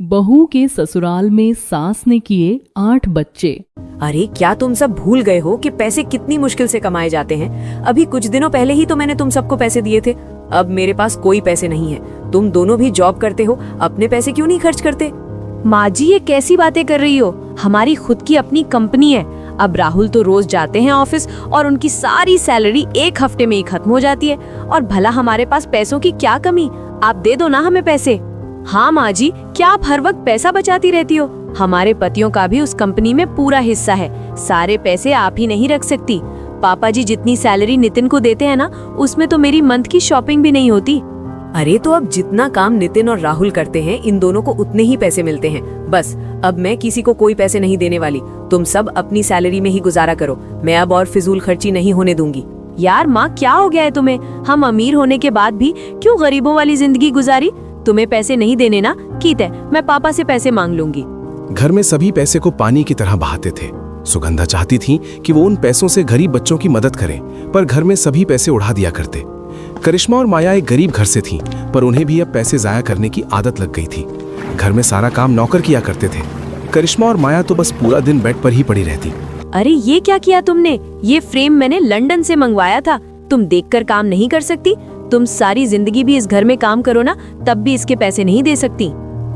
बहू के ससुराल में सास ने किए 8 बच्चे। अरे क्या तुम सब भूल गए हो कि पैसे कितनी मुश्किल से कमाए जाते हैं। अभी कुछ दिनों पहले ही तो मैंने तुम सबको पैसे दिए थे। अब मेरे पास कोई पैसे नहीं है। तुम दोनों भी जॉब करते हो, अपने पैसे क्यों नहीं खर्च करते? माँ जी, ये कैसी बातें कर रही हो? हमारी खुद की अपनी कंपनी है। अब राहुल तो रोज जाते हैं ऑफिस और उनकी सारी सैलरी एक हफ्ते में ही खत्म हो जाती है। और भला हमारे पास पैसों की क्या कमी? आप दे दो ना हमें पैसे। हाँ माँ जी, क्या आप हर वक्त पैसा बचाती रहती हो? हमारे पतियों का भी उस कंपनी में पूरा हिस्सा है। सारे पैसे आप ही नहीं रख सकती। पापा जी जितनी सैलरी नितिन को देते हैं ना, उसमें तो मेरी मंथ की शॉपिंग भी नहीं होती। अरे तो अब जितना काम नितिन और राहुल करते हैं, इन दोनों को उतने ही पैसे मिलते हैं। बस अब मैं किसी को कोई पैसे नहीं देने वाली। तुम सब अपनी सैलरी में ही गुजारा करो। मैं अब और फिजूल खर्ची नहीं होने दूंगी। यार माँ, क्या हो गया है तुम्हें? हम अमीर होने के बाद भी क्यों गरीबों वाली जिंदगी गुजारी? तुम्हें पैसे नहीं देने ना, ठीक है, मैं पापा से पैसे मांग लूंगी। घर में सभी पैसे को पानी की तरह बहाते थे। सुगंधा चाहती थी कि वो उन पैसों से गरीब बच्चों की मदद करें, पर घर में सभी पैसे उड़ा दिया करते। करिश्मा और माया एक गरीब घर से थीं, पर उन्हें भी अब पैसे जाया करने की आदत लग गई थी। घर में सारा काम नौकर किया करते थे। करिश्मा और माया तो बस पूरा दिन बेड पर ही पड़ी रहती। अरे ये क्या किया तुमने? ये फ्रेम मैंने लंदन से मंगवाया था। तुम देखकर काम नहीं कर सकती? तुम सारी जिंदगी भी इस घर में काम करो ना, तब भी इसके पैसे नहीं दे सकती।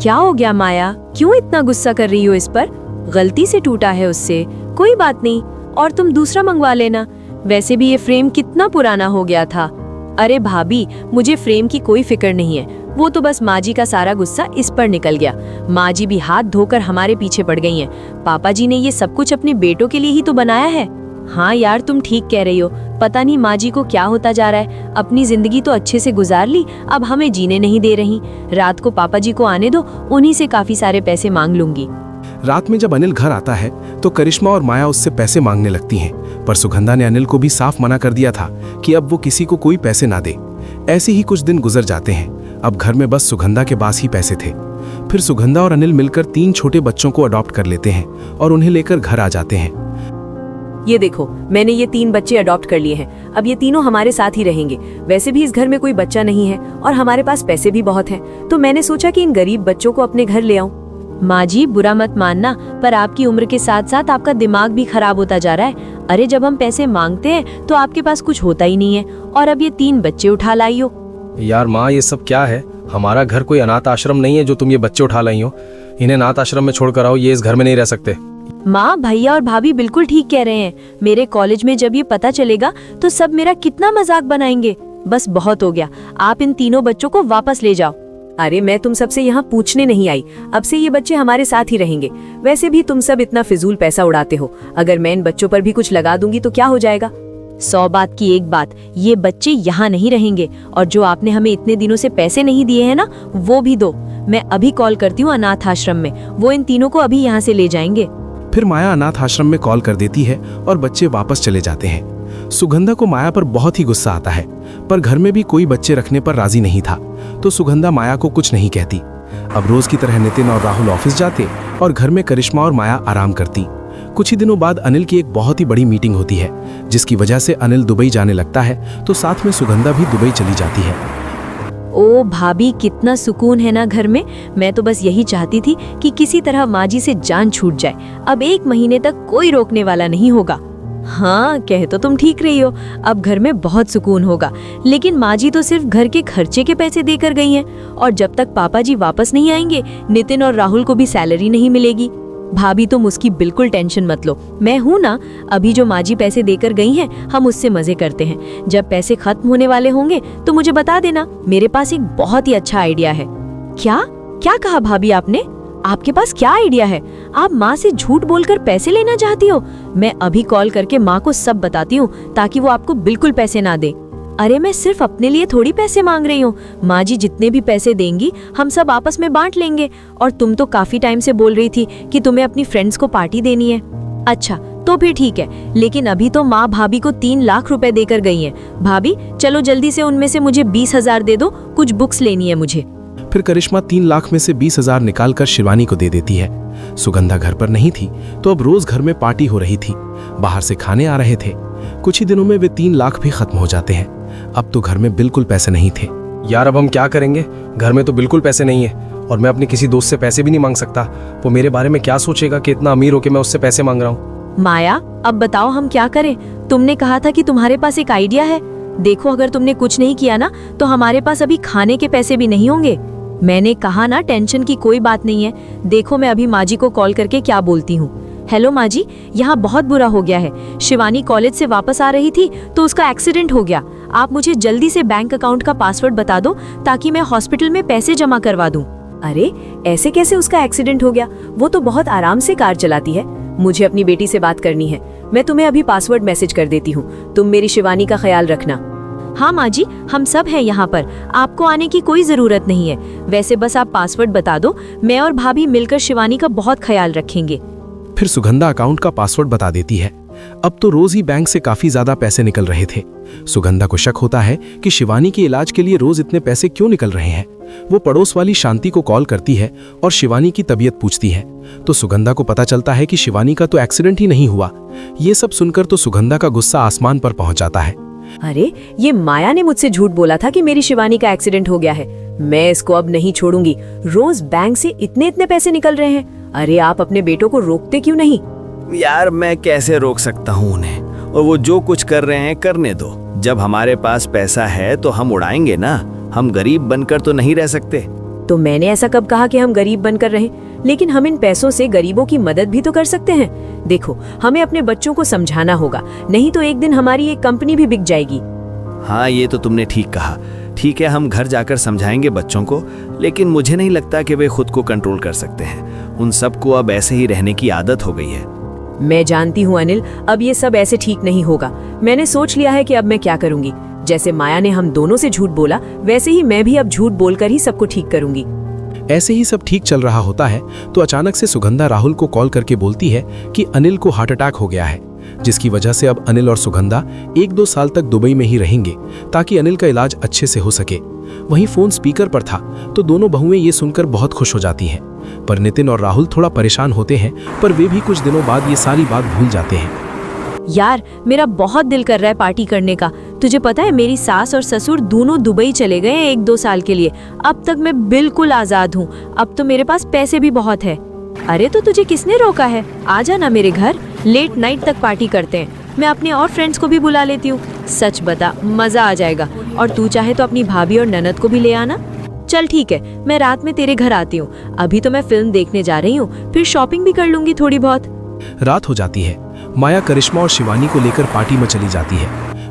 क्या हो गया माया, क्यों इतना गुस्सा कर रही हो इस पर? गलती से टूटा है उससे, कोई बात नहीं, और तुम दूसरा मंगवा लेना। वैसे भी ये फ्रेम कितना पुराना हो गया था। अरे भाभी, मुझे फ्रेम की कोई फिक्र नहीं है। वो तो बस माँ जी का सारा गुस्सा इस पर निकल गया। माँ जी भी हाथ धोकर हमारे पीछे पड़ गई हैं। पापा जी ने ये सब कुछ अपने बेटों के लिए ही तो बनाया है। हाँ यार, तुम ठीक कह रही हो। पता नहीं माँ जी को क्या होता जा रहा है। अपनी जिंदगी तो अच्छे से गुजार ली, अब हमें जीने नहीं दे रही। रात को पापा जी को आने दो, उन्हीं से काफी सारे पैसे मांग लूंगी। रात में जब अनिल घर आता है तो करिश्मा और माया उससे पैसे मांगने लगती हैं, पर सुगंधा ने अनिल को भी साफ मना कर दिया था कि अब वो किसी को कोई पैसे ना दे। ऐसे ही कुछ दिन गुजर जाते हैं। अब घर में बस सुगंधा के पास ही पैसे थे। फिर सुगंधा और अनिल मिलकर 3 छोटे बच्चों को अडॉप्ट कर लेते हैं और उन्हें लेकर घर आ जाते हैं। ये देखो, मैंने ये 3 बच्चे अडॉप्ट कर लिए हैं। अब ये तीनों हमारे साथ ही रहेंगे। वैसे भी इस घर में कोई बच्चा नहीं है और हमारे पास पैसे भी बहुत हैं, तो मैंने सोचा कि इन गरीब बच्चों को अपने घर ले आऊं। माँ जी, बुरा मत मानना, पर आपकी उम्र के साथ साथ आपका दिमाग भी खराब होता जा रहा है। अरे जब हम पैसे मांगते हैं तो आपके पास कुछ होता ही नहीं है, और अब ये 3 बच्चे उठा लाई हो। यार माँ, ये सब क्या है? हमारा घर कोई अनाथ आश्रम नहीं है जो तुम ये बच्चे उठा लाई हो। इन्हें अनाथ आश्रम में छोड़ कर आओ, ये इस घर में नहीं रह सकते। माँ, भैया और भाभी बिल्कुल ठीक कह रहे हैं। मेरे कॉलेज में जब ये पता चलेगा तो सब मेरा कितना मजाक बनाएंगे। बस बहुत हो गया, आप इन तीनों बच्चों को वापस ले जाओ। अरे मैं तुम सबसे यहाँ पूछने नहीं आई। अब से ये बच्चे हमारे साथ ही रहेंगे। वैसे भी तुम सब इतना फिजूल पैसा उड़ाते हो। अगर मैं इन बच्चों पर भी कुछ लगा दूंगी तो क्या हो जाएगा? 100 बात की एक बात, ये बच्चे यहाँ नहीं रहेंगे, और जो आपने हमें इतने दिनों से पैसे नहीं दिए हैं ना, वो भी दो। मैं अभी कॉल करती हूँ अनाथ आश्रम में, वो इन तीनों को अभी यहाँ से ले जाएंगे। फिर माया अनाथ आश्रम में कॉल कर देती है और बच्चे वापस चले जाते हैं। सुगंधा को माया पर बहुत ही गुस्सा आता है, पर घर में भी कोई बच्चे रखने पर राजी नहीं था, तो सुगंधा माया को कुछ नहीं कहती। अब रोज की तरह नितिन और राहुल ऑफिस जाते और घर में करिश्मा और माया आराम करती। कुछ ही दिनों बाद अनिल की एक बहुत ही बड़ी मीटिंग होती है, जिसकी वजह से अनिल दुबई जाने लगता है, तो साथ में सुगंधा भी दुबई चली जाती है। ओ भाभी, कितना सुकून है ना घर में। मैं तो बस यही चाहती थी कि किसी तरह माँ जी से जान छूट जाए। अब 1 महीने तक कोई रोकने वाला नहीं होगा। हाँ, कह तो तुम ठीक रही हो, अब घर में बहुत सुकून होगा। लेकिन माँ जी तो सिर्फ घर के खर्चे के पैसे देकर गई हैं, और जब तक पापा जी वापस नहीं आएंगे, नितिन और राहुल को भी सैलरी नहीं मिलेगी। भाभी, तुम उसकी बिल्कुल टेंशन मत लो, मैं हूँ ना। अभी जो माँ जी पैसे देकर गई हैं, हम उससे मजे करते हैं। जब पैसे खत्म होने वाले होंगे तो मुझे बता देना। मेरे पास एक बहुत ही अच्छा आइडिया है। क्या क्या कहा भाभी आपने? आपके पास क्या आइडिया है? आप माँ से झूठ बोलकर पैसे लेना चाहती हो? मैं अभी कॉल करके माँ को सब बताती हूँ, ताकि वो आपको बिल्कुल पैसे ना दे। अरे मैं सिर्फ अपने लिए थोड़ी पैसे मांग रही हूँ। माँ जी जितने भी पैसे देंगी हम सब आपस में बांट लेंगे। और तुम तो काफी टाइम से बोल रही थी कि तुम्हें अपनी फ्रेंड्स को पार्टी देनी है। अच्छा, तो फिर ठीक है, लेकिन अभी तो माँ भाभी को 3 लाख रुपए देकर गई हैं। भाभी चलो जल्दी से उनमें से मुझे 20,000 दे दो, कुछ बुक्स लेनी है मुझे। फिर करिश्मा 3 लाख में से 20,000 निकालकर शिवानी को दे देती है। सुगंधा घर पर नहीं थी, तो अब रोज घर में पार्टी हो रही थी। बाहर से खाने आ रहे थे। कुछ ही दिनों में वे 3 लाख भी खत्म हो जाते हैं। अब तो घर में बिल्कुल पैसे नहीं थे। यार अब हम क्या करेंगे? घर में तो बिल्कुल पैसे नहीं है और मैं अपने किसी दोस्त से पैसे भी नहीं मांग सकता। वो मेरे बारे में क्या सोचेगा कि इतना अमीर होके मैं उससे पैसे मांग रहा हूँ। माया, अब बताओ हम क्या करें? तुमने कहा था कि तुम्हारे पास एक आइडिया है। देखो, अगर तुमने कुछ नहीं किया ना तो हमारे पास अभी खाने के पैसे भी नहीं होंगे। मैंने कहा ना, टेंशन की कोई बात नहीं है। देखो, मैं अभी माँ जी को कॉल करके क्या बोलती हूँ। हेलो माँ जी, यहाँ बहुत बुरा हो गया है। शिवानी कॉलेज से वापस आ रही थी तो उसका एक्सीडेंट हो गया। आप मुझे जल्दी से बैंक अकाउंट का पासवर्ड बता दो ताकि मैं हॉस्पिटल में पैसे जमा करवा दूं। अरे, ऐसे कैसे उसका एक्सीडेंट हो गया? वो तो बहुत आराम से कार चलाती है। मुझे अपनी बेटी से बात करनी है। मैं तुम्हें अभी पासवर्ड मैसेज कर देती हूँ। तुम मेरी शिवानी का ख्याल रखना। हाँ माँ जी, हम सब हैं यहाँ पर। आपको आने की कोई जरूरत नहीं है। वैसे बस आप पासवर्ड बता दो, मैं और भाभी मिलकर शिवानी का बहुत ख्याल रखेंगे। फिर सुगंधा अकाउंट का पासवर्ड बता देती है। अब तो रोज ही बैंक से काफी ज्यादा पैसे निकल रहे थे। सुगंधा को शक होता है कि शिवानी के इलाज के लिए रोज इतने पैसे क्यों निकल रहे हैं। वो पड़ोस वाली शांति को कॉल करती है और शिवानी की तबीयत पूछती है। तो सुगंधा को पता चलता है कि शिवानी का तो एक्सीडेंट ही नहीं हुआ। ये सब सुनकर तो सुगंधा का गुस्सा आसमान पर पहुंच जाता है। अरे, ये माया ने मुझसे झूठ बोला था कि मेरी शिवानी का एक्सीडेंट हो गया है। मैं इसको अब नहीं छोड़ूंगी। रोज बैंक से इतने इतने पैसे निकल रहे हैं। अरे, आप अपने बेटों को रोकते क्यों नहीं? यार, मैं कैसे रोक सकता हूँ उन्हें? और वो जो कुछ कर रहे हैं करने दो। जब हमारे पास पैसा है तो हम उड़ाएंगे ना। हम गरीब बनकर तो नहीं रह सकते। तो मैंने ऐसा कब कहा कि हम गरीब बनकर रहें? लेकिन हम इन पैसों से गरीबों की मदद भी तो कर सकते हैं। देखो, हमें अपने बच्चों को समझाना होगा, नहीं तो एक दिन हमारी एक कंपनी भी बिक जाएगी। हाँ, ये तो तुमने ठीक कहा। ठीक है, हम घर जाकर समझाएंगे बच्चों को, लेकिन मुझे नहीं लगता कि वे खुद को कंट्रोल कर सकते हैं। उन सबको अब ऐसे ही रहने की आदत हो गई है। मैं जानती हूँ अनिल, अब ये सब ऐसे ठीक नहीं होगा। मैंने सोच लिया है कि अब मैं क्या करूंगी। जैसे माया ने हम दोनों से झूठ बोला, वैसे ही मैं भी अब झूठ बोलकर ही सबको ठीक करूंगी। ऐसे ही सब ठीक चल रहा होता है तो अचानक से सुगंधा राहुल को कॉल करके बोलती है कि अनिल को हार्ट अटैक हो गया है, जिसकी वजह से अब अनिल और सुगंधा 1-2 साल तक दुबई में ही रहेंगे ताकि अनिल का इलाज अच्छे से हो सके। वहीं फोन स्पीकर पर था तो दोनों बहुएं ये सुनकर बहुत खुश हो जाती हैं। पर नितिन और राहुल थोड़ा परेशान होते हैं, पर वे भी कुछ दिनों बाद ये सारी बात भूल जाते हैं। यार, मेरा बहुत दिल कर रहा है पार्टी करने का। तुझे पता है, मेरी सास और ससुर दोनों दुबई चले गए हैं 1-2 साल के लिए। अब तक मैं बिल्कुल आजाद हूँ। अब तो मेरे पास पैसे भी बहुत है। अरे, तो तुझे किसने रोका है? आ जाना मेरे घर, लेट नाइट तक पार्टी करते हैं। मैं अपने और फ्रेंड्स को भी बुला लेती हूँ। सच बता, मजा आ जाएगा। और तू चाहे तो अपनी भाभी और ननद को भी ले आना। चल ठीक है, मैं रात में तेरे घर आती हूँ। अभी तो मैं फिल्म देखने जा रही हूँ, फिर शॉपिंग भी कर लूंगी थोड़ी बहुत। रात हो जाती है। माया करिश्मा और शिवानी को लेकर पार्टी में चली जाती है।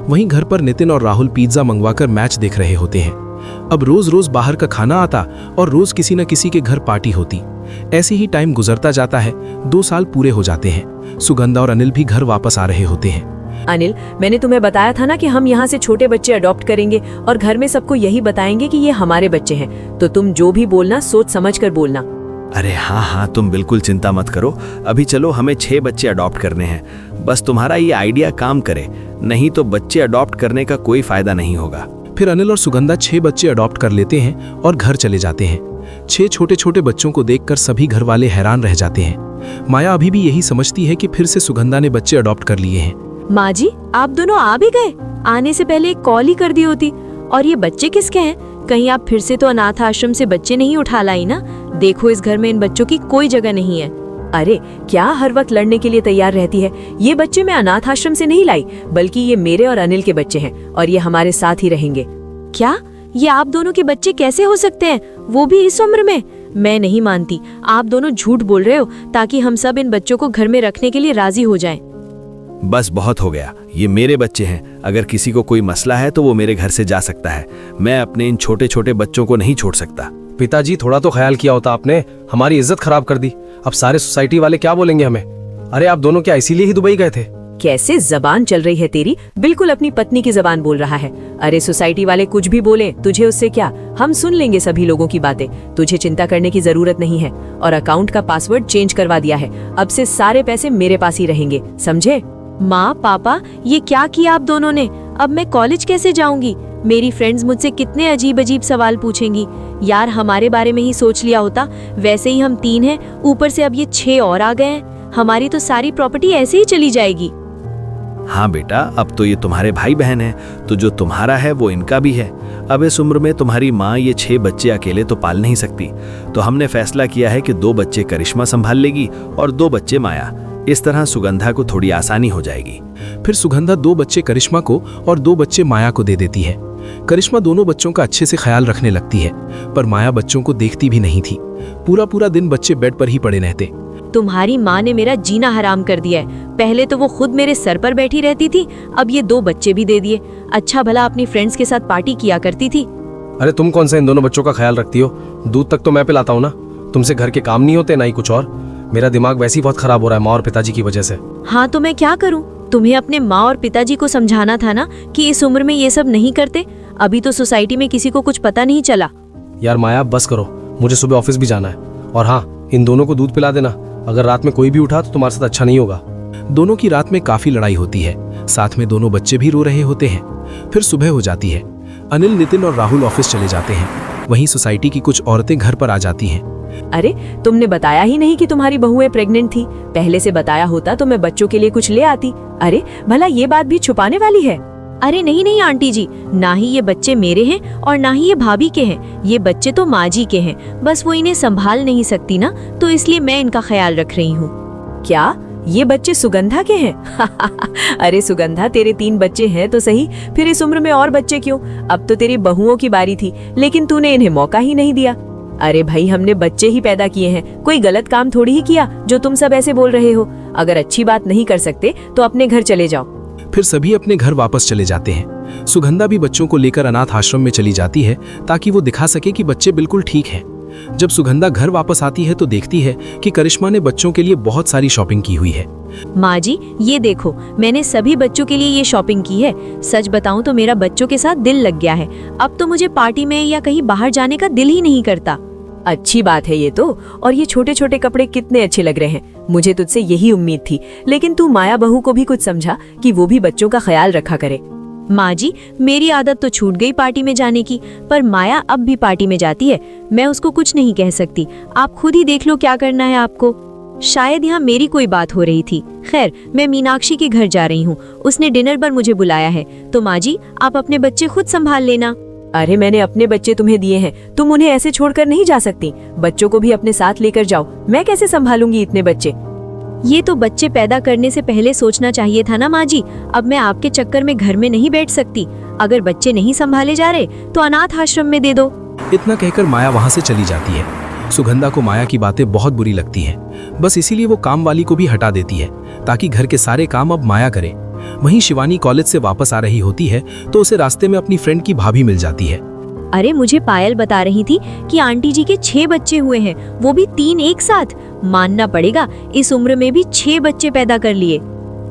वहीं घर पर नितिन और राहुल पिज्जा मंगवाकर मैच देख रहे होते हैं। अब रोज रोज बाहर का खाना आता और रोज किसी न किसी के घर पार्टी होती। ऐसे ही टाइम गुजरता जाता है। 2 साल पूरे हो जाते हैं। सुगंधा और अनिल भी घर वापस आ रहे होते हैं। अनिल, मैंने तुम्हें बताया था ना कि हम यहाँ से छोटे बच्चे अडॉप्ट करेंगे और घर में सबको यही बताएंगे कि ये हमारे बच्चे हैं। तो तुम जो भी बोलना सोच समझ कर बोलना। अरे हाँ हाँ, तुम बिल्कुल चिंता मत करो। अभी चलो, हमें 6 बच्चे अडॉप्ट करने हैं। बस तुम्हारा ये आइडिया काम करे, नहीं तो बच्चे अडॉप्ट करने का कोई फायदा नहीं होगा। फिर अनिल और सुगंधा 6 बच्चे अडॉप्ट कर लेते हैं और घर चले जाते हैं। 6 छोटे छोटे बच्चों को देखकर सभी घर वाले हैरान रह जाते हैं। माया अभी भी यही समझती है कि फिर से सुगंधा ने बच्चे अडॉप्ट कर लिए हैं। माँ जी, आप दोनों आ भी गए? आने से पहले एक कॉल ही कर दी होती। और ये बच्चे किसके हैं? कहीं आप फिर से तो अनाथ आश्रम से बच्चे नहीं उठा लाई ना? देखो, इस घर में इन बच्चों की कोई जगह नहीं है। अरे, क्या हर वक्त लड़ने के लिए तैयार रहती है? ये बच्चे मैं अनाथ आश्रम से नहीं लाई, बल्कि ये मेरे और अनिल के बच्चे हैं और ये हमारे साथ ही रहेंगे। क्या? ये आप दोनों के बच्चे कैसे हो सकते हैं, वो भी इस उम्र में? मैं नहीं मानती। आप दोनों झूठ बोल रहे हो ताकि हम सब इन बच्चों को घर में रखने के लिए राजी हो जाएं। बस बहुत हो गया। ये मेरे बच्चे हैं। अगर किसी को कोई मसला है तो वो मेरे घर से जा सकता है। मैं अपने इन छोटे छोटे बच्चों को नहीं छोड़ सकता। पिताजी, थोड़ा तो ख्याल किया होता आपने। हमारी इज्जत खराब कर दी। अब सारे सोसाइटी वाले क्या बोलेंगे हमें? अरे, आप दोनों क्या इसीलिए ही दुबई गए थे? कैसे जबान चल रही है तेरी? बिल्कुल अपनी पत्नी की जबान बोल रहा है। अरे, सोसाइटी वाले कुछ भी बोले, तुझे उससे क्या? हम सुन लेंगे सभी लोगों की बातें। तुझे चिंता करने की जरूरत नहीं है। और अकाउंट का पासवर्ड चेंज करवा दिया है। अब से सारे पैसे मेरे पास ही रहेंगे, समझे? माँ, पापा, ये क्या किया आप दोनों ने? अब मैं कॉलेज कैसे जाऊंगी? मेरी फ्रेंड्स मुझसे कितने अजीब अजीब सवाल पूछेंगी। यार, हमारे बारे में ही सोच लिया होता। वैसे ही हम 3 हैं, ऊपर से अब ये 6 और आ गए हैं। हमारी तो सारी प्रॉपर्टी ऐसे ही चली जाएगी। हाँ बेटा, अब तो ये तुम्हारे भाई बहन हैं, तो जो तुम्हारा है वो इनका भी है। अब इस उम्र में तुम्हारी माँ ये 6 बच्चे अकेले तो पाल नहीं सकती, तो हमने फैसला किया है कि 2 बच्चे करिश्मा संभाल लेगी और 2 बच्चे माया। इस तरह सुगंधा को थोड़ी आसानी हो जाएगी। फिर सुगंधा 2 बच्चे करिश्मा को और 2 बच्चे माया को दे देती है। करिश्मा दोनों बच्चों का अच्छे से ख्याल रखने लगती है, पर माया बच्चों को देखती भी नहीं थी। पूरा पूरा दिन बच्चे बेड पर ही पड़े रहते। तुम्हारी माँ ने मेरा जीना हराम कर दिया है। पहले तो वो खुद मेरे सर पर बैठी रहती थी, अब ये 2 बच्चे भी दे दिए। अच्छा भला अपनी फ्रेंड्स के साथ पार्टी किया करती थी। अरे तुम कौन सा इन दोनों बच्चों का ख्याल रखती हो? दूध तक तो मैं पिलाता हूँ ना। तुमसे घर के काम नहीं होते, ना ही कुछ और। मेरा दिमाग वैसे ही बहुत खराब हो रहा है माँ और पिताजी की वजह से। हाँ तो मैं क्या करूँ? तुम्हें अपने माँ और पिताजी को समझाना था ना कि इस उम्र में ये सब नहीं करते। अभी तो सोसाइटी में किसी को कुछ पता नहीं चला। यार माया बस करो, मुझे सुबह ऑफिस भी जाना है। और हाँ, इन दोनों को दूध पिला देना। अगर रात में कोई भी उठा तो तुम्हारे साथ अच्छा नहीं होगा। दोनों की रात में काफी लड़ाई होती है। साथ में दोनों बच्चे भी रो रहे होते हैं। फिर सुबह हो जाती है। अनिल, नितिन और राहुल ऑफिस चले जाते हैं। वहीं सोसाइटी की कुछ औरतें घर पर आ जाती हैं। अरे तुमने बताया ही नहीं कि तुम्हारी बहुएं प्रेग्नेंट थी। पहले से बताया होता तो मैं बच्चों के लिए कुछ ले आती। अरे भला ये बात भी छुपाने वाली है? अरे नहीं नहीं आंटी जी, ना ही ये बच्चे मेरे हैं और ना ही ये भाभी के हैं। ये बच्चे तो माँ जी के हैं, बस वो इन्हें संभाल नहीं सकती ना, तो इसलिए मैं इनका ख्याल रख रही हूँ। क्या ये बच्चे सुगंधा के हैं? अरे सुगंधा, तेरे 3 बच्चे हैं तो सही, फिर इस उम्र में और बच्चे क्यों? अब तो तेरी बहुओं की बारी थी, लेकिन तूने इन्हें मौका ही नहीं दिया। अरे भाई, हमने बच्चे ही पैदा किए हैं, कोई गलत काम थोड़ी ही किया जो तुम सब ऐसे बोल रहे हो। अगर अच्छी बात नहीं कर सकते तो अपने घर चले जाओ। फिर सभी अपने घर वापस चले जाते हैं। सुगंधा भी बच्चों को लेकर अनाथ आश्रम में चली जाती है ताकि वो दिखा सके कि बच्चे बिल्कुल ठीक हैं। जब सुगंधा घर वापस आती है तो देखती है कि करिश्मा ने बच्चों के लिए बहुत सारी शॉपिंग की हुई है। माँ जी ये देखो, मैंने सभी बच्चों के लिए ये शॉपिंग की है। सच बताऊं तो मेरा बच्चों के साथ दिल लग गया है। अब तो मुझे पार्टी में या कहीं बाहर जाने का दिल ही नहीं करता। अच्छी बात है ये तो। और ये छोटे छोटे कपड़े कितने अच्छे लग रहे हैं। मुझे तुझसे यही उम्मीद थी, लेकिन तू माया बहू को भी कुछ समझा कि वो भी बच्चों का ख्याल रखा करे। माँ जी, मेरी आदत तो छूट गई पार्टी में जाने की, पर माया अब भी पार्टी में जाती है। मैं उसको कुछ नहीं कह सकती। आप खुद ही देख लो क्या करना है आपको। शायद यहाँ मेरी कोई बात हो रही थी। खैर, मैं मीनाक्षी के घर जा रही हूँ। उसने डिनर पर मुझे बुलाया है, तो माँ जी आप अपने बच्चे खुद संभाल लेना। अरे मैंने अपने बच्चे तुम्हें दिए हैं, तुम उन्हें ऐसे छोड़कर नहीं जा सकती। बच्चों को भी अपने साथ लेकर जाओ। मैं कैसे संभालूंगी इतने बच्चे? ये तो बच्चे पैदा करने से पहले सोचना चाहिए था ना माँ जी। अब मैं आपके चक्कर में घर में नहीं बैठ सकती। अगर बच्चे नहीं संभाले जा रहे तो अनाथ आश्रम में दे दो। इतना कहकर माया वहां से चली जाती है। सुगंधा को माया की बातें बहुत बुरी लगती हैं। बस इसीलिए वो काम वाली को भी हटा देती है ताकि घर के सारे काम अब माया करे। वहीं शिवानी कॉलेज से वापस आ रही होती है तो उसे रास्ते में अपनी फ्रेंड की भाभी मिल जाती है। अरे मुझे पायल बता रही थी कि आंटी जी के 6 बच्चे हुए हैं, वो भी 3 एक साथ। मानना पड़ेगा, इस उम्र में भी 6 बच्चे पैदा कर लिए।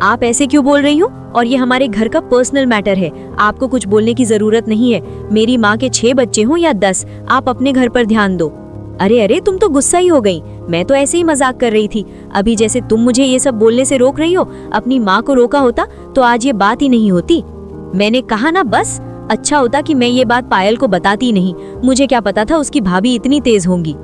आप ऐसे क्यों बोल रही हो? और ये हमारे घर का पर्सनल मैटर है, आपको कुछ बोलने की जरूरत नहीं है। मेरी माँ के 6 बच्चे हों या 10, आप अपने घर पर ध्यान दो। अरे अरे, तुम तो गुस्सा ही हो गई। मैं तो ऐसे ही मजाक कर रही थी। अभी जैसे तुम मुझे ये सब बोलने से रोक रही हो, अपनी माँ को रोका होता तो आज ये बात ही नहीं होती। मैंने कहा ना बस। अच्छा होता कि मैं ये बात पायल को बताती नहीं। मुझे क्या पता था उसकी भाभी इतनी तेज होंगी।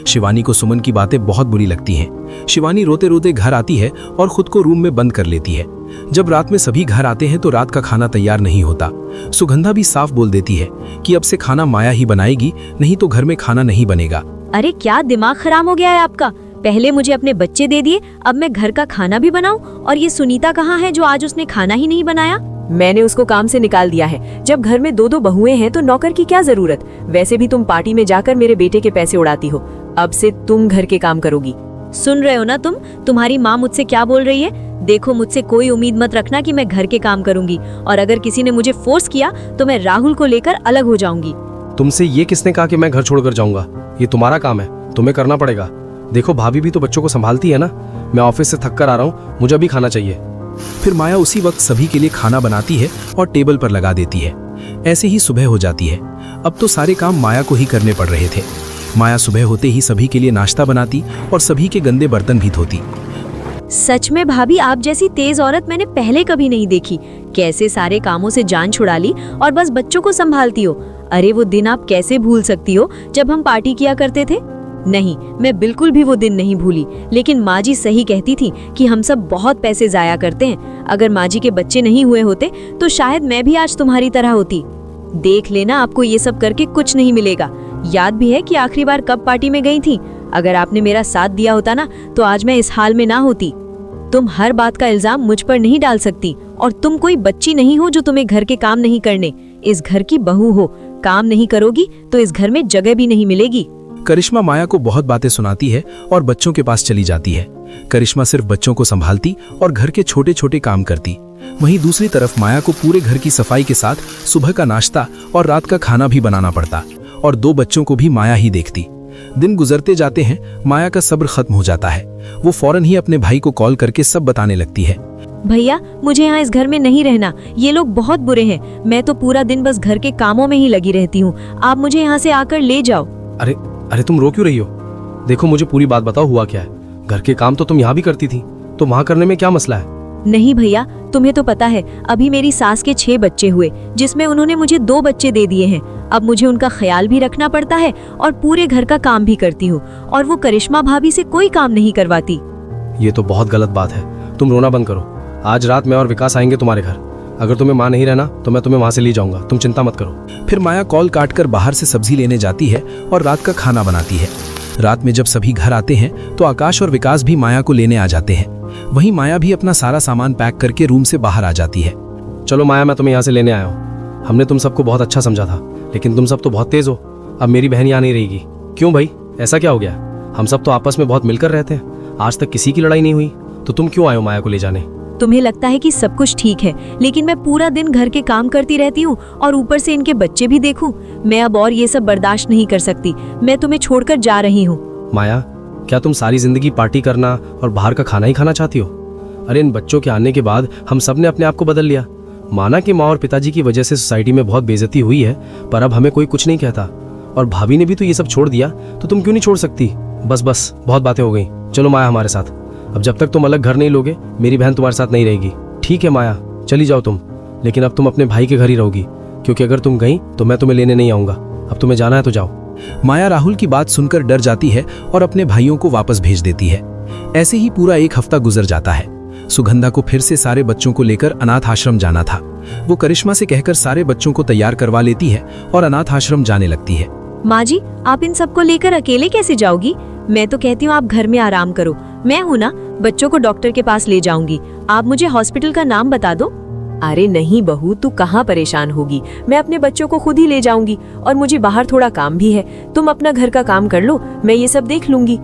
शिवानी को सुमन की बातें बहुत बुरी लगती हैं। शिवानी रोते रोते घर आती है और खुद को रूम में बंद कर लेती है। जब रात में सभी घर आते हैं तो रात का खाना तैयार नहीं होता। सुगंधा भी साफ बोल देती है कि अब से खाना माया ही बनाएगी, नहीं तो घर में खाना नहीं बनेगा। अरे क्या दिमाग खराब हो गया है आपका? पहले मुझे अपने बच्चे दे दिए, अब मैं घर का खाना भी बनाऊं? और ये सुनीता कहाँ है जो आज उसने खाना ही नहीं बनाया? मैंने उसको काम से निकाल दिया है। जब घर में 2-2 बहुएं हैं तो नौकर की क्या जरूरत? वैसे भी तुम पार्टी में जाकर मेरे बेटे के पैसे उड़ाती हो। अब से तुम घर के काम करोगी। सुन रहे हो ना तुम? तुम्हारी माँ मुझसे क्या बोल रही है? देखो, मुझसे कोई उम्मीद मत रखना कि मैं घर के काम करूंगी, और अगर किसी ने मुझे फोर्स किया तो मैं राहुल को लेकर अलग हो जाऊंगी। तुमसे ये किसने कहा कि मैं घर छोड़कर जाऊंगा? ये तुम्हारा काम है, तुम्हें करना पड़ेगा। देखो, भाभी भी तो बच्चों को संभालती है ना। मैं ऑफिस से थक कर आ रहा हूँ, मुझे अभी खाना चाहिए। फिर माया उसी वक्त सभी के लिए खाना बनाती है और टेबल पर लगा देती है। ऐसे ही सुबह हो जाती है। अब तो सारे काम माया को ही करने पड़ रहे थे। माया सुबह होते ही सभी के लिए नाश्ता बनाती और सभी के गंदे बर्तन भी धोती। सच में भाभी, आप जैसी तेज औरत मैंने पहले कभी नहीं देखी। कैसे सारे कामों से जान छुड़ा ली और बस बच्चों को संभालती हो। अरे वो दिन आप कैसे भूल सकती हो जब हम पार्टी किया करते थे? नहीं, मैं बिल्कुल भी वो दिन नहीं भूली। लेकिन माँ जी सही कहती थी कि हम सब बहुत पैसे जाया करते हैं। अगर माँ जी के बच्चे नहीं हुए होते तो शायद मैं भी आज तुम्हारी तरह होती। देख लेना, आपको ये सब करके कुछ नहीं मिलेगा। याद भी है कि आखिरी बार कब पार्टी में गई थी? अगर आपने मेरा साथ दिया होता ना तो आज मैं इस हाल में ना होती। तुम हर बात का इल्जाम मुझ पर नहीं डाल सकती, और तुम कोई बच्ची नहीं हो जो तुम्हें घर के काम नहीं करने। इस घर की बहू हो, काम नहीं करोगी तो इस घर में जगह भी नहीं मिलेगी। करिश्मा माया को बहुत बातें सुनाती है और बच्चों के पास चली जाती है। करिश्मा सिर्फ बच्चों को संभालती और घर के छोटे छोटे काम करती। वहीं दूसरी तरफ माया को पूरे घर की सफाई के साथ सुबह का नाश्ता और रात का खाना भी बनाना पड़ता, और 2 बच्चों को भी माया ही देखती। दिन गुजरते जाते हैं, माया का सब्र खत्म हो जाता है। वो फौरन ही अपने भाई को कॉल करके सब बताने लगती है। भैया, मुझे यहाँ इस घर में नहीं रहना, ये लोग बहुत बुरे हैं। मैं तो पूरा दिन बस घर के कामों में ही लगी रहती हूँ। आप मुझे यहाँ से आकर ले जाओ। अरे अरे तुम रो क्यों रही हो? देखो, मुझे पूरी बात बताओ, हुआ क्या है? घर के काम तो तुम यहाँ भी करती थी, तो वहाँ करने में क्या मसला है? नहीं भैया, तुम्हें तो पता है अभी मेरी सास के 6 बच्चे हुए, जिसमें उन्होंने मुझे 2 बच्चे दे दिए हैं। अब मुझे उनका ख्याल भी रखना पड़ता है और पूरे घर का काम भी करती हूँ, और वो करिश्मा भाभी से कोई काम नहीं करवाती। ये तो बहुत गलत बात है। तुम रोना बंद करो। आज रात मैं और विकास आएंगे तुम्हारे घर। अगर तुम्हें माँ नहीं रहना तो मैं तुम्हें वहाँ से ले जाऊंगा, तुम चिंता मत करो। फिर माया कॉल काटकर बाहर से सब्जी लेने जाती है और रात का खाना बनाती है। रात में जब सभी घर आते हैं तो आकाश और विकास भी माया को लेने आ जाते हैं। वहीं माया भी अपना सारा सामान पैक करके रूम से बाहर आ जाती है। चलो माया, मैं तुम्हें यहाँ से लेने आया हूँ। हमने तुम सबको बहुत अच्छा समझा था, लेकिन तुम सब तो बहुत तेज हो। अब मेरी बहन यहाँ नहीं रहेगी। क्यों भाई, ऐसा क्या हो गया? हम सब तो आपस में बहुत मिलकर रहते हैं, आज तक किसी की लड़ाई नहीं हुई, तो तुम क्यों आए हो माया को ले जाने? तुम्हें लगता है कि सब कुछ ठीक है, लेकिन मैं पूरा दिन घर के काम करती रहती हूँ और ऊपर से इनके बच्चे भी देखूं। मैं अब और ये सब बर्दाश्त नहीं कर सकती। मैं तुम्हें छोड़कर जा रही हूँ। माया, क्या तुम सारी जिंदगी पार्टी करना और बाहर का खाना ही खाना चाहती हो? अरे इन बच्चों के आने के बाद हम सब ने अपने आप को बदल लिया। माना कि माँ और पिताजी की वजह से सोसाइटी में बहुत बेइज्जती हुई है, पर अब हमें कोई कुछ नहीं कहता। और भाभी ने भी तो ये सब छोड़ दिया, तो तुम क्यों नहीं छोड़ सकती? बस बस, बहुत बातें हो गई। चलो माया हमारे साथ। अब जब तक तुम अलग घर नहीं लोगे, मेरी बहन तुम्हारे साथ नहीं रहेगी। ठीक है माया, चली जाओ तुम, लेकिन अब तुम अपने भाई के घर ही रहोगी, क्योंकि अगर तुम गई तो मैं तुम्हें लेने नहीं आऊंगा। अब तुम्हें जाना है तो जाओ। माया राहुल की बात सुनकर डर जाती है और अपने भाइयों को वापस भेज देती है। ऐसे ही पूरा 1 हफ्ता गुजर जाता है। सुगंधा को फिर से सारे बच्चों को लेकर अनाथ आश्रम जाना था। वो करिश्मा से कहकर सारे बच्चों को तैयार करवा लेती है और अनाथ आश्रम जाने लगती है। माँ जी, आप इन सबको लेकर अकेले कैसे जाओगी? मैं तो कहती हूँ आप घर में आराम करो। मैं हूँ ना, बच्चों को डॉक्टर के पास ले जाऊंगी। आप मुझे हॉस्पिटल का नाम बता दो। अरे नहीं बहू, तू कहाँ परेशान होगी, मैं अपने बच्चों को खुद ही ले जाऊंगी, और मुझे बाहर थोड़ा काम भी है। तुम अपना घर का काम कर लो, मैं ये सब देख लूंगी।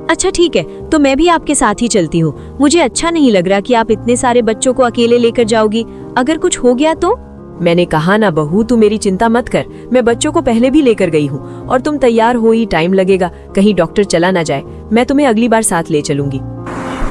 अच्छा ठीक है, तो मैं भी आपके साथ ही चलती हूँ। मुझे अच्छा नहीं लग रहा कि आप इतने सारे बच्चों को अकेले लेकर जाओगी। अगर कुछ हो गया तो? मैंने कहा ना बहू, तू मेरी चिंता मत कर। मैं बच्चों को पहले भी लेकर गई हूँ, और तुम तैयार हो ही टाइम लगेगा, कहीं डॉक्टर चला ना जाए। मैं तुम्हें अगली बार साथ ले चलूंगी।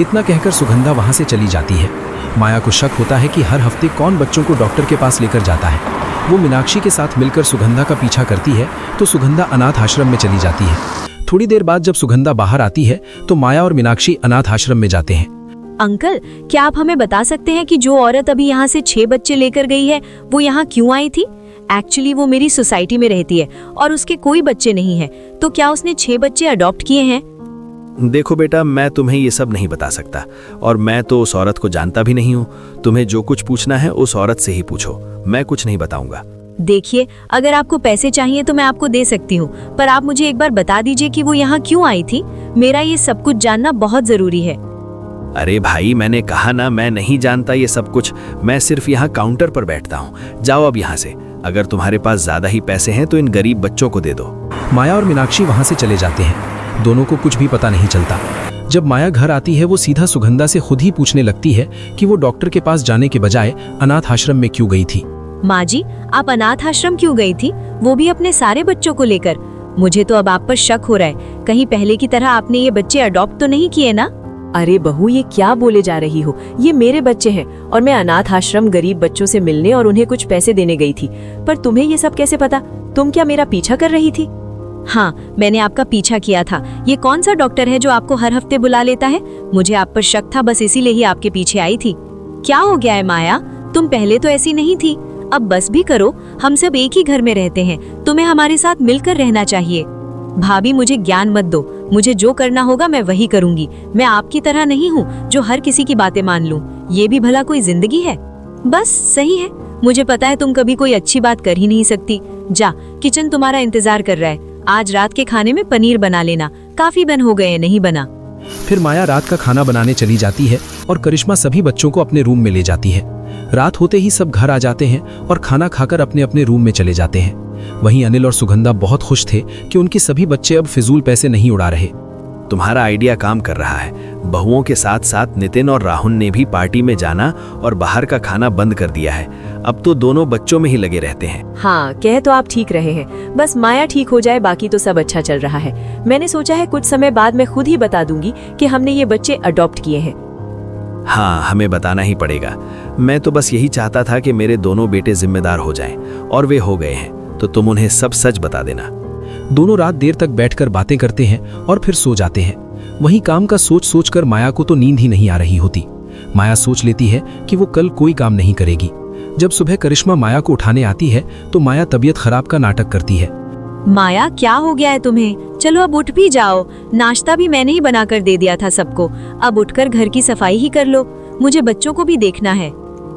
इतना कहकर सुगंधा वहां से चली जाती है। माया को शक होता है कि हर हफ्ते कौन बच्चों को डॉक्टर के पास लेकर जाता है। वो मीनाक्षी के साथ मिलकर सुगंधा का पीछा करती है, तो सुगंधा अनाथ आश्रम में चली जाती है। थोड़ी देर बाद जब सुगंधा बाहर आती है तो माया और मीनाक्षी अनाथ आश्रम में जाते हैं। अंकल, क्या आप हमें बता सकते हैं कि जो औरत अभी यहाँ से 6 बच्चे लेकर गई है, वो यहाँ क्यों आई थी? एक्चुअली वो मेरी सोसाइटी में रहती है और उसके कोई बच्चे नहीं हैं, तो क्या उसने 6 बच्चे अडॉप्ट किए हैं? देखो बेटा, मैं तुम्हें ये सब नहीं बता सकता, और मैं तो उस औरत को जानता भी नहीं हूँ। तुम्हें जो कुछ पूछना है उस औरत से ही पूछो, मैं कुछ नहीं बताऊंगा। देखिए, अगर आपको पैसे चाहिए तो मैं आपको दे सकती हूँ, पर आप मुझे एक बार बता दीजिए कि वो यहाँ क्यों आई थी। मेरा ये सब कुछ जानना बहुत जरूरी है। अरे भाई, मैंने कहा ना, मैं नहीं जानता ये सब कुछ। मैं सिर्फ यहाँ काउंटर पर बैठता हूँ। जाओ अब यहाँ से। अगर तुम्हारे पास ज्यादा ही पैसे हैं तो इन गरीब बच्चों को दे दो। माया और मीनाक्षी वहां से चले जाते हैं। दोनों को कुछ भी पता नहीं चलता। जब माया घर आती है वो सीधा सुगंधा से खुद ही पूछने लगती है कि वो डॉक्टर के पास जाने के बजाय अनाथ आश्रम में क्यों गई थी। माँ जी, आप अनाथ आश्रम क्यों गई थी, वो भी अपने सारे बच्चों को लेकर? मुझे तो अब आप पर शक हो रहा है, कहीं पहले की तरह आपने ये बच्चे अडॉप्ट तो नहीं किए ना? अरे बहू, ये क्या बोले जा रही हो? ये मेरे बच्चे हैं और मैं अनाथ आश्रम गरीब बच्चों से मिलने और उन्हें कुछ पैसे देने गई थी। पर तुम्हें ये सब कैसे पता? तुम क्या मेरा पीछा कर रही थी? हाँ, मैंने आपका पीछा किया था। ये कौन सा डॉक्टर है जो आपको हर हफ्ते बुला लेता है? मुझे आप पर शक था, बस इसीलिए ही आपके पीछे आई थी। क्या हो गया है माया, तुम पहले तो ऐसी नहीं थी। अब बस भी करो, हम सब एक ही घर में रहते हैं, तुम्हें हमारे साथ मिलकर रहना चाहिए। भाभी, मुझे ज्ञान मत दो, मुझे जो करना होगा मैं वही करूंगी। मैं आपकी तरह नहीं हूँ जो हर किसी की बातें मान लूं। ये भी भला कोई जिंदगी है? बस सही है, मुझे पता है तुम कभी कोई अच्छी बात कर ही नहीं सकती। जा, किचन तुम्हारा इंतजार कर रहा है। आज रात के खाने में पनीर बना लेना, काफी बन हो गए, नहीं बना। फिर माया रात का खाना बनाने चली जाती है और करिश्मा सभी बच्चों को अपने रूम में ले जाती है। रात होते ही सब घर आ जाते हैं और खाना खाकर अपने अपने रूम में चले जाते हैं। वहीं अनिल और सुगंधा बहुत खुश थे कि उनके सभी बच्चे अब फिजूल पैसे नहीं उड़ा रहे। तुम्हारा आइडिया काम कर रहा है। बहुओं के साथ साथ नितिन और राहुल ने भी पार्टी में जाना और बाहर का खाना बंद कर दिया है। अब तो दोनों बच्चों में ही लगे रहते हैं। हाँ, कह तो आप ठीक रहे हैं, बस माया ठीक हो जाए, बाकी तो सब अच्छा चल रहा है। मैंने सोचा है कुछ समय बाद मैं खुद ही बता दूंगी कि हमने ये बच्चे अडॉप्ट किए हैं। हाँ, हमें बताना ही पड़ेगा। मैं तो बस यही चाहता था कि मेरे दोनों बेटे जिम्मेदार हो जाएं, और वे हो गए हैं, तो तुम उन्हें सब सच बता देना। दोनों रात देर तक बैठकर बातें करते हैं और फिर सो जाते हैं। वहीं काम का सोच सोचकर माया को तो नींद ही नहीं आ रही होती। माया सोच लेती है कि वो कल कोई काम नहीं करेगी। जब सुबह करिश्मा माया को उठाने आती है तो माया तबीयत खराब का नाटक करती है। माया, क्या हो गया है तुम्हें? चलो अब उठ भी जाओ। नाश्ता भी मैंने ही बनाकर दे दिया था सबको। अब उठकर घर की सफाई ही कर लो, मुझे बच्चों को भी देखना है।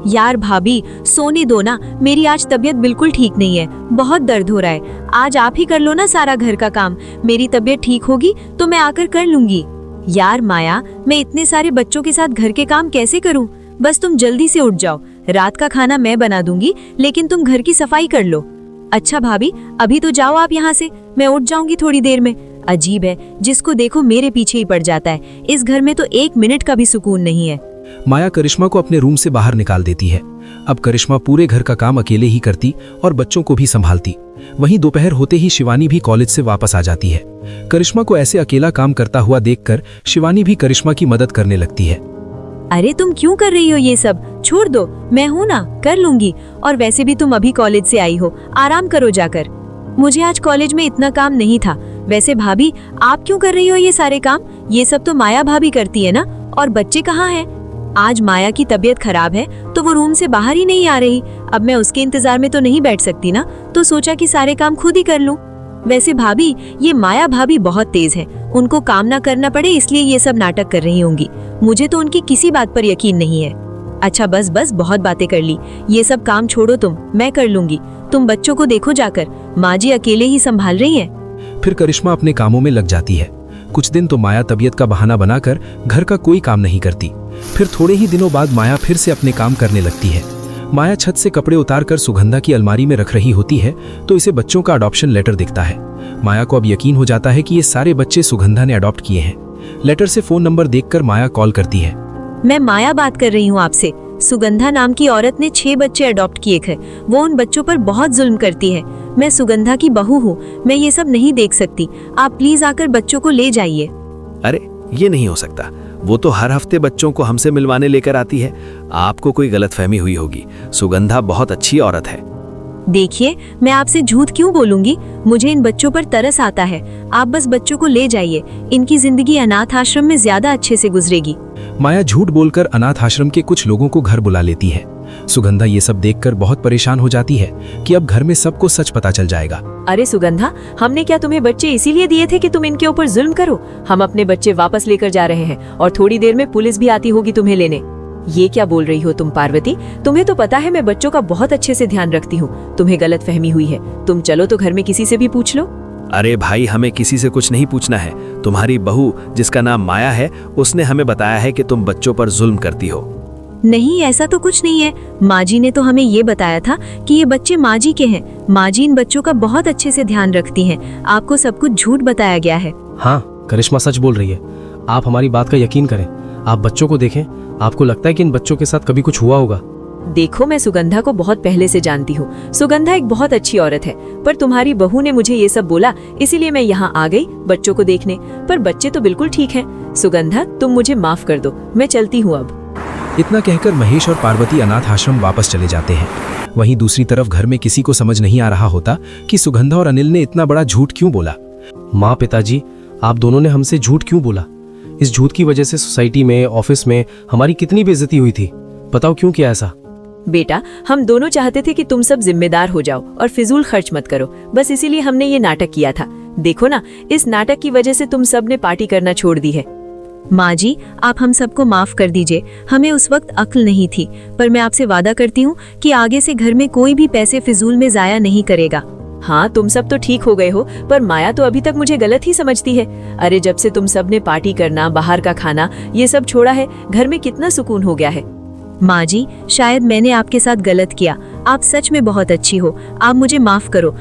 यार भाभी, सोने दो ना, मेरी आज तबीयत बिल्कुल ठीक नहीं है, बहुत दर्द हो रहा है। आज आप ही कर लो ना सारा घर का काम, मेरी तबीयत ठीक होगी तो मैं आकर कर लूंगी। यार माया, मैं इतने सारे बच्चों के साथ घर के काम कैसे करूं? बस तुम जल्दी से उठ जाओ, रात का खाना मैं बना दूंगी, लेकिन तुम घर की सफाई कर लो। अच्छा भाभी, अभी तो जाओ आप यहाँ से, मैं उठ जाऊंगी थोड़ी देर में। अजीब है, जिसको देखो मेरे पीछे ही पड़ जाता है। इस घर में तो 1 मिनट का भी सुकून नहीं है। माया करिश्मा को अपने रूम से बाहर निकाल देती है। अब करिश्मा पूरे घर का काम अकेले ही करती और बच्चों को भी संभालती। वहीं दोपहर होते ही शिवानी भी कॉलेज से वापस आ जाती है। करिश्मा को ऐसे अकेला काम करता हुआ देखकर शिवानी भी करिश्मा की मदद करने लगती है। अरे तुम क्यों कर रही हो ये सब? छोड़ दो, मैं हूँ ना, कर लूंगी। और वैसे भी तुम अभी कॉलेज से आई हो, आराम करो जाकर। मुझे आज कॉलेज में इतना काम नहीं था। वैसे भाभी, आप क्यों कर रही हो ये सारे काम? ये सब तो माया भाभी करती है ना। और बच्चे कहाँ हैं? आज माया की तबीयत खराब है तो वो रूम से बाहर ही नहीं आ रही। अब मैं उसके इंतजार में तो नहीं बैठ सकती ना, तो सोचा कि सारे काम खुद ही कर लूं। वैसे भाभी, ये माया भाभी बहुत तेज है, उनको काम ना करना पड़े इसलिए ये सब नाटक कर रही होंगी। मुझे तो उनकी किसी बात पर यकीन नहीं है। अच्छा बस बस, बहुत बातें कर ली, ये सब काम छोड़ो तुम, मैं कर लूंगी। तुम बच्चों को देखो जाकर, माँ जी अकेले ही संभाल रही है। फिर करिश्मा अपने कामों में लग जाती है। कुछ दिन तो माया तबीयत का बहाना बनाकर घर का कोई काम नहीं करती। फिर थोड़े ही दिनों बाद माया फिर से अपने काम करने लगती है। माया छत से कपड़े उतारकर सुगंधा की अलमारी में रख रही होती है तो इसे बच्चों का अडॉप्शन लेटर दिखता है। माया को अब यकीन हो जाता है कि ये सारे बच्चे सुगंधा ने अडॉप्ट किए हैं। लेटर से फोन नंबर देखकर माया कॉल करती है। मैं माया बात कर रही हूँ आपसे। सुगंधा नाम की औरत ने 6 बच्चे अडॉप्ट किए थे। वो उन बच्चों पर बहुत जुल्म करती है। मैं सुगंधा की बहू हूँ, मैं ये सब नहीं देख सकती। आप प्लीज आकर बच्चों को ले जाइए। अरे ये नहीं हो सकता, वो तो हर हफ्ते बच्चों को हमसे मिलवाने लेकर आती है। आपको कोई गलतफहमी हुई होगी, सुगंधा बहुत अच्छी औरत है। देखिए, मैं आपसे झूठ क्यों बोलूंगी? मुझे इन बच्चों पर तरस आता है। आप बस बच्चों को ले जाइए, इनकी जिंदगी अनाथ आश्रम में ज्यादा अच्छे से गुजरेगी। माया झूठ बोलकर अनाथ आश्रम के कुछ लोगों को घर बुला लेती है। सुगंधा ये सब देखकर बहुत परेशान हो जाती है कि अब घर में सबको सच पता चल जाएगा। अरे सुगंधा, हमने क्या तुम्हें बच्चे इसीलिए दिए थे कि तुम इनके ऊपर जुल्म करो? हम अपने बच्चे वापस लेकर जा रहे हैं और थोड़ी देर में पुलिस भी आती होगी तुम्हें लेने। ये क्या बोल रही हो तुम पार्वती? तुम्हें तो पता है मैं बच्चों का बहुत अच्छे से ध्यान रखती हूँ। तुम्हें गलतफहमी हुई है। तुम चलो तो घर में किसी से भी पूछ लो। अरे भाई, हमें किसी से कुछ नहीं पूछना है। तुम्हारी बहू, जिसका नाम माया है, उसने हमें बताया है कि तुम बच्चों पर जुल्म करती हो। नहीं, ऐसा तो कुछ नहीं है। माँ जी ने तो हमें ये बताया था कि ये बच्चे माँ जी के हैं। माँ जी इन बच्चों का बहुत अच्छे से ध्यान रखती हैं। आपको सब कुछ झूठ बताया गया है। हाँ, करिश्मा सच बोल रही है। आप हमारी बात का यकीन करें। आप बच्चों को देखें। आपको लगता है कि इन बच्चों के साथ कभी कुछ हुआ होगा? देखो, मैं सुगंधा को बहुत पहले से जानती हूँ। सुगंधा एक बहुत अच्छी औरत है, पर तुम्हारी बहू ने मुझे ये सब बोला, इसीलिए मैं यहाँ आ गई बच्चों को देखने। पर बच्चे तो बिल्कुल ठीक हैं। सुगंधा, तुम मुझे माफ कर दो, मैं चलती हूँ अब। इतना कहकर महेश और पार्वती अनाथ आश्रम वापस चले जाते हैं। वहीं दूसरी तरफ घर में किसी को समझ नहीं आ रहा होता कि सुगंधा और अनिल ने इतना बड़ा झूठ क्यों बोला। माँ, पिताजी, आप दोनों ने हमसे झूठ क्यों बोला? इस झूठ की वजह से सोसाइटी में, ऑफिस में हमारी कितनी बेइज्जती हुई थी। बताओ क्यों किया ऐसा? बेटा, हम दोनों चाहते थे कि तुम सब जिम्मेदार हो जाओ और फिजूल खर्च मत करो। बस इसीलिए हमने ये नाटक किया था। देखो ना, इस नाटक की वजह से तुम सब ने पार्टी करना छोड़ दी है। माँ जी, आप हम सबको माफ कर दीजिए, हमें उस वक्त अक्ल नहीं थी, पर मैं आपसे वादा करती हूँ कि आगे से घर में कोई भी पैसे फिजूल में जाया नहीं करेगा। हाँ, तुम सब तो ठीक हो गए हो, पर माया तो अभी तक मुझे गलत ही समझती है। अरे जब से तुम सब ने पार्टी करना, बाहर का खाना, ये सब छोड़ा है, घर में कितना सुकून हो गया है। माँ जी, शायद मैंने आपके साथ गलत किया, आप सच में बहुत अच्छी हो, आप मुझे माफ करो।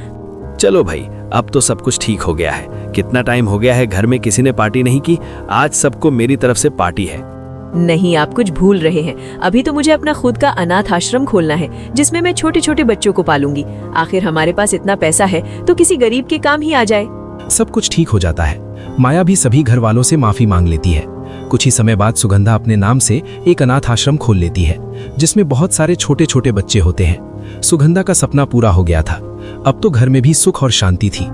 चलो भाई, अब तो सब कुछ ठीक हो गया है। कितना टाइम हो गया है घर में किसी ने पार्टी नहीं की, आज सबको मेरी तरफ से पार्टी है। नहीं, आप कुछ भूल रहे हैं। अभी तो मुझे अपना खुद का अनाथ आश्रम खोलना है, जिसमें मैं छोटे छोटे बच्चों को पालूंगी। आखिर हमारे पास इतना पैसा है तो किसी गरीब के काम ही आ जाए। सब कुछ ठीक हो जाता है। माया भी सभी घर वालों से माफी मांग लेती है। कुछ ही समय बाद सुगंधा अपने नाम से एक अनाथ आश्रम खोल लेती है, जिसमें बहुत सारे छोटे छोटे बच्चे होते हैं। सुगंधा का सपना पूरा हो गया था। अब तो घर में भी सुख और शांति थी।